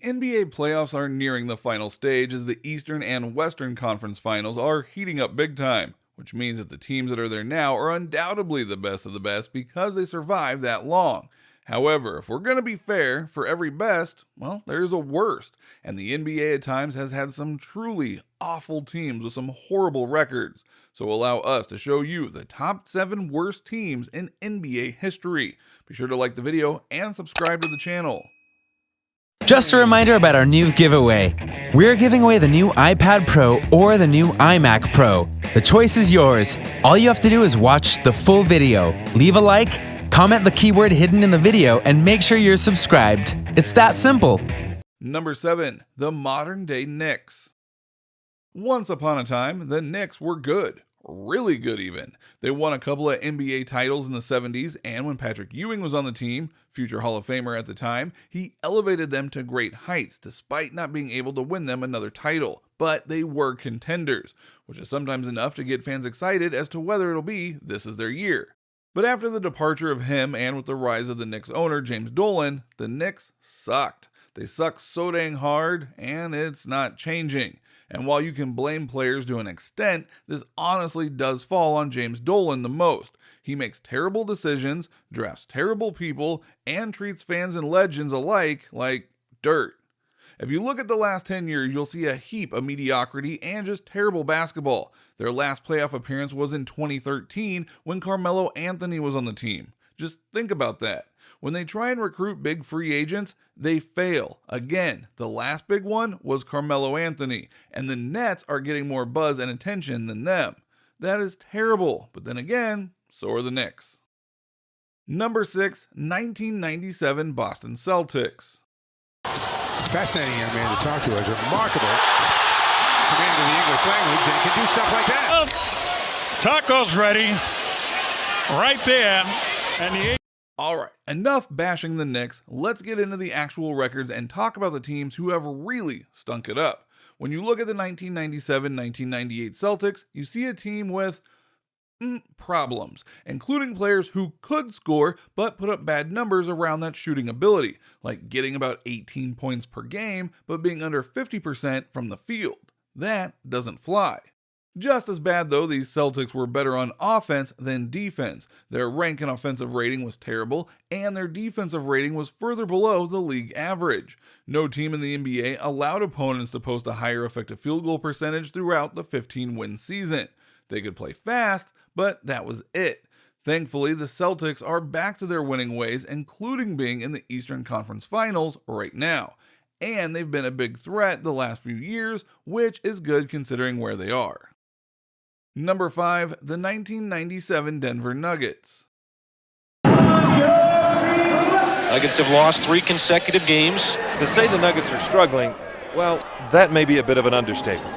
NBA playoffs are nearing the final stage as the Eastern and Western Conference Finals are heating up big time, which means that the teams that are there now are undoubtedly the best of the best because they survived that long. However, if we're going to be fair, for every best, well, there is a worst, and the NBA at times has had some truly awful teams with some horrible records. So allow us to show you the top 7 worst teams in NBA history. Be sure to like the video and subscribe to the channel. Just a reminder about our new giveaway. We're giving away the new iPad Pro or the new iMac Pro. The choice is yours. All you have to do is watch the full video, leave a like, comment the keyword hidden in the video, and make sure you're subscribed. It's that simple. Number 7. The modern day Knicks. Once upon a time, the Knicks were good. Really good even. They won a couple of NBA titles in the 70s, and when Patrick Ewing was on the team, future Hall of Famer at the time, he elevated them to great heights despite not being able to win them another title. But they were contenders, which is sometimes enough to get fans excited as to whether it'll be this is their year. But after the departure of him and with the rise of the Knicks owner, James Dolan, the Knicks sucked. They suck so dang hard, and it's not changing. And while you can blame players to an extent, this honestly does fall on James Dolan the most. He makes terrible decisions, drafts terrible people, and treats fans and legends alike like dirt. If you look at the last 10 years, you'll see a heap of mediocrity and just terrible basketball. Their last playoff appearance was in 2013 when Carmelo Anthony was on the team. Just think about that. When they try and recruit big free agents, they fail. Again, the last big one was Carmelo Anthony, and the Nets are getting more buzz and attention than them. That is terrible, but then again, so are the Knicks. Number 6, 1997 Boston Celtics. Fascinating young man to talk to. Has remarkable command of the English language and can do stuff like that. Taco's ready, right there, and the. Alright, enough bashing the Knicks, let's get into the actual records and talk about the teams who have really stunk it up. When you look at the 1997-1998 Celtics, you see a team with problems, including players who could score but put up bad numbers around that shooting ability, like getting about 18 points per game but being under 50% from the field. That doesn't fly. Just as bad though, these Celtics were better on offense than defense. Their rank and offensive rating was terrible, and their defensive rating was further below the league average. No team in the NBA allowed opponents to post a higher effective field goal percentage throughout the 15-win season. They could play fast, but that was it. Thankfully, the Celtics are back to their winning ways, including being in the Eastern Conference Finals right now. And they've been a big threat the last few years, which is good considering where they are. Number 5, the 1997 Denver Nuggets. Nuggets have lost 3 consecutive games. To say the Nuggets are struggling, well, that may be a bit of an understatement.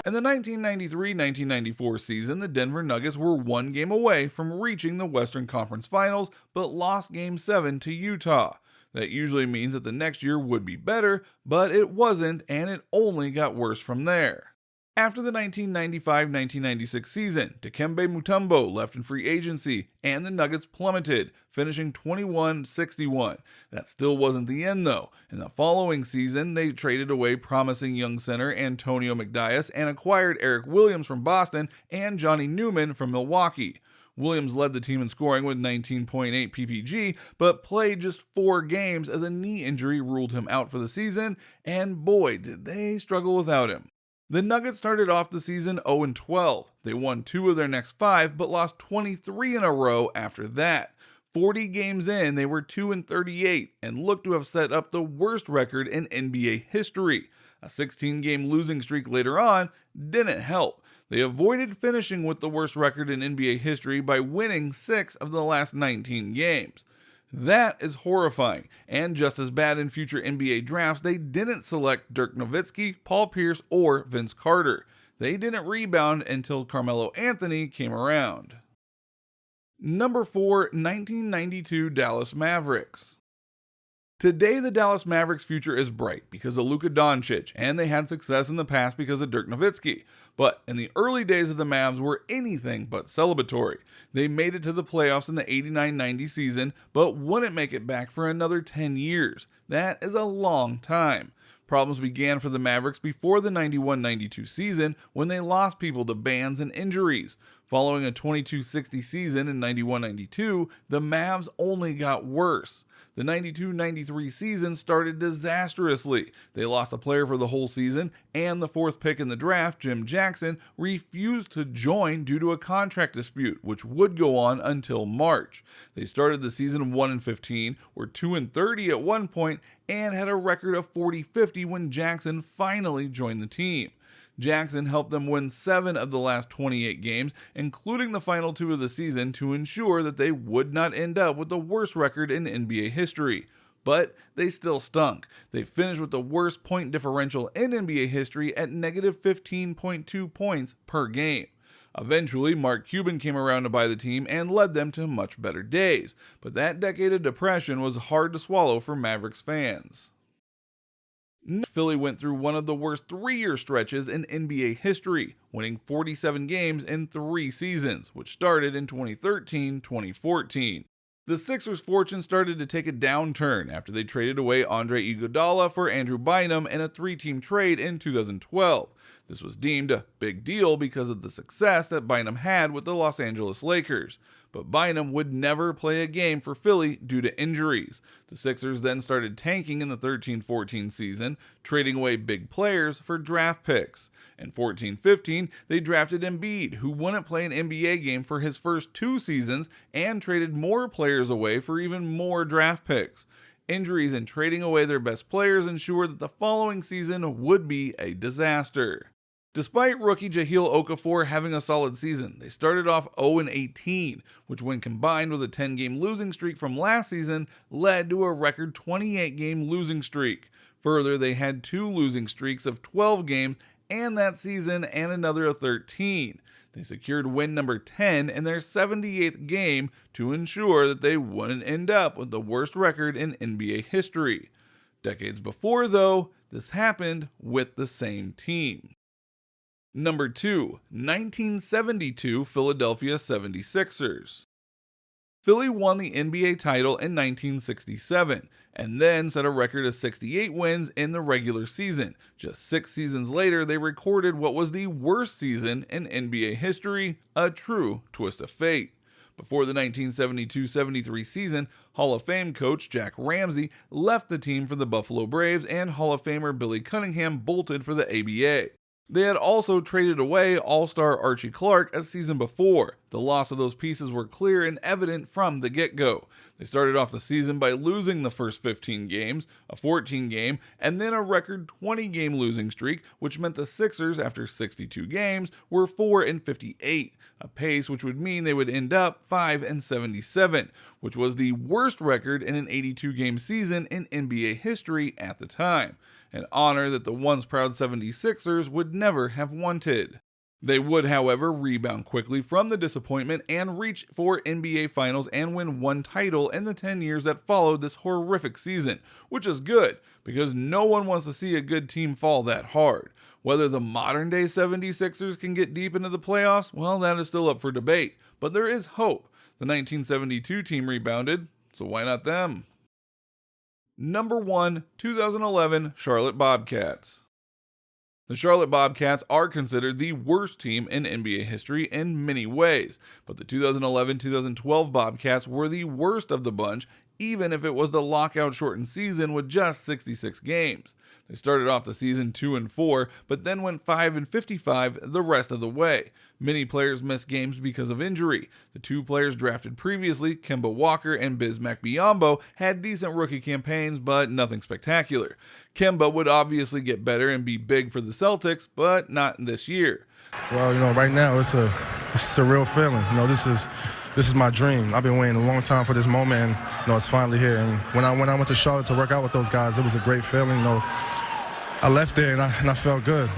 In the 1993-1994 season, the Denver Nuggets were 1 game away from reaching the Western Conference Finals, but lost Game 7 to Utah. That usually means that the next year would be better, but it wasn't, and it only got worse from there. After the 1995-1996 season, Dikembe Mutombo left in free agency, and the Nuggets plummeted, finishing 21-61. That still wasn't the end, though. In the following season, they traded away promising young center Antonio McDyess and acquired Eric Williams from Boston and Johnny Newman from Milwaukee. Williams led the team in scoring with 19.8 PPG, but played just 4 games as a knee injury ruled him out for the season, and boy, did they struggle without him. The Nuggets started off the season 0-12. They won 2 of their next 5, but lost 23 in a row after that. 40 games in, they were 2-38, and looked to have set up the worst record in NBA history. A 16-game losing streak later on didn't help. They avoided finishing with the worst record in NBA history by winning 6 of the last 19 games. That is horrifying, and just as bad in future NBA drafts, they didn't select Dirk Nowitzki, Paul Pierce, or Vince Carter. They didn't rebound until Carmelo Anthony came around. Number 4, 1992 Dallas Mavericks. Today, the Dallas Mavericks' future is bright because of Luka Doncic, and they had success in the past because of Dirk Nowitzki. But in the early days of the Mavs were anything but celebratory. They made it to the playoffs in the 89-90 season, but wouldn't make it back for another 10 years. That is a long time. Problems began for the Mavericks before the 91-92 season when they lost people to bans and injuries. Following a 22-60 season in 91-92, the Mavs only got worse. The 92-93 season started disastrously. They lost a player for the whole season, and the fourth pick in the draft, Jim Jackson, refused to join due to a contract dispute, which would go on until March. They started the season 1-15, were 2-30 at one point, and had a record of 40-50 when Jackson finally joined the team. Jackson helped them win 7 of the last 28 games, including the final 2 of the season, to ensure that they would not end up with the worst record in NBA history. But they still stunk. They finished with the worst point differential in NBA history at negative 15.2 points per game. Eventually, Mark Cuban came around to buy the team and led them to much better days, but that decade of depression was hard to swallow for Mavericks fans. Philly went through one of the worst 3-year stretches in NBA history, winning 47 games in 3 seasons, which started in 2013-2014. The Sixers' fortune started to take a downturn after they traded away Andre Iguodala for Andrew Bynum in a 3-team trade in 2012. This was deemed a big deal because of the success that Bynum had with the Los Angeles Lakers. But Bynum would never play a game for Philly due to injuries. The Sixers then started tanking in the 13-14 season, trading away big players for draft picks. In 14-15, they drafted Embiid, who wouldn't play an NBA game for his first 2 seasons, and traded more players away for even more draft picks. Injuries and trading away their best players ensured that the following season would be a disaster. Despite rookie Jahlil Okafor having a solid season, they started off 0-18, which when combined with a 10-game losing streak from last season, led to a record 28-game losing streak. Further, they had 2 losing streaks of 12 games and that season and another of 13. They secured win number 10 in their 78th game to ensure that they wouldn't end up with the worst record in NBA history. Decades before, though, this happened with the same team. Number 2, 1972 Philadelphia 76ers. Philly won the NBA title in 1967, and then set a record of 68 wins in the regular season. Just 6 seasons later, they recorded what was the worst season in NBA history, a true twist of fate. Before the 1972-73 season, Hall of Fame coach Jack Ramsey left the team for the Buffalo Braves, and Hall of Famer Billy Cunningham bolted for the ABA. They had also traded away All-Star Archie Clark a season before. The loss of those pieces were clear and evident from the get-go. They started off the season by losing the first 15 games, a 14-game, and then a record 20-game losing streak, which meant the Sixers, after 62 games, were 4-58, a pace which would mean they would end up 5-77, which was the worst record in an 82-game season in NBA history at the time, an honor that the once proud 76ers would never have wanted. They would, however, rebound quickly from the disappointment and reach 4 NBA Finals and win 1 title in the 10 years that followed this horrific season, which is good, because no one wants to see a good team fall that hard. Whether the modern-day 76ers can get deep into the playoffs, well, that is still up for debate, but there is hope. The 1972 team rebounded, so why not them? Number 1, 2011 Charlotte Bobcats. The Charlotte Bobcats are considered the worst team in NBA history in many ways, but the 2011-2012 Bobcats were the worst of the bunch, even if it was the lockout-shortened season with just 66 games. They started off the season 2-4, but then went 5-55 the rest of the way. Many players missed games because of injury. The 2 players drafted previously, Kemba Walker and Bismack Biyombo, had decent rookie campaigns, but nothing spectacular. Kemba would obviously get better and be big for the Celtics, but not this year. Well, right now it's a surreal feeling. This is my dream. I've been waiting a long time for this moment, and it's finally here. And when I went to Charlotte to work out with those guys, it was a great feeling. I left there and I felt good.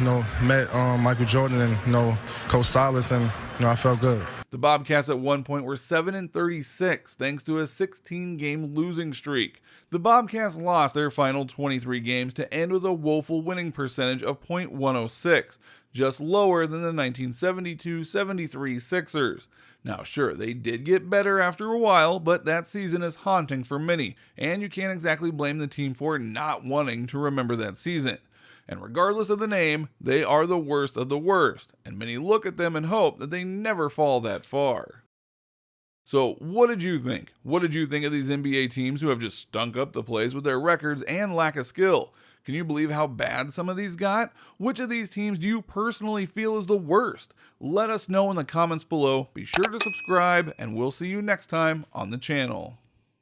Met Michael Jordan and Coach Silas, and I felt good. The Bobcats at one point were 7-36 thanks to a 16-game losing streak. The Bobcats lost their final 23 games to end with a woeful winning percentage of .106, just lower than the 1972-73 Sixers. Now sure, they did get better after a while, but that season is haunting for many, and you can't exactly blame the team for not wanting to remember that season. And regardless of the name, they are the worst of the worst, and many look at them and hope that they never fall that far. So, what did you think? What did you think of these NBA teams who have just stunk up the place with their records and lack of skill? Can you believe how bad some of these got? Which of these teams do you personally feel is the worst? Let us know in the comments below. Be sure to subscribe, and we'll see you next time on the channel.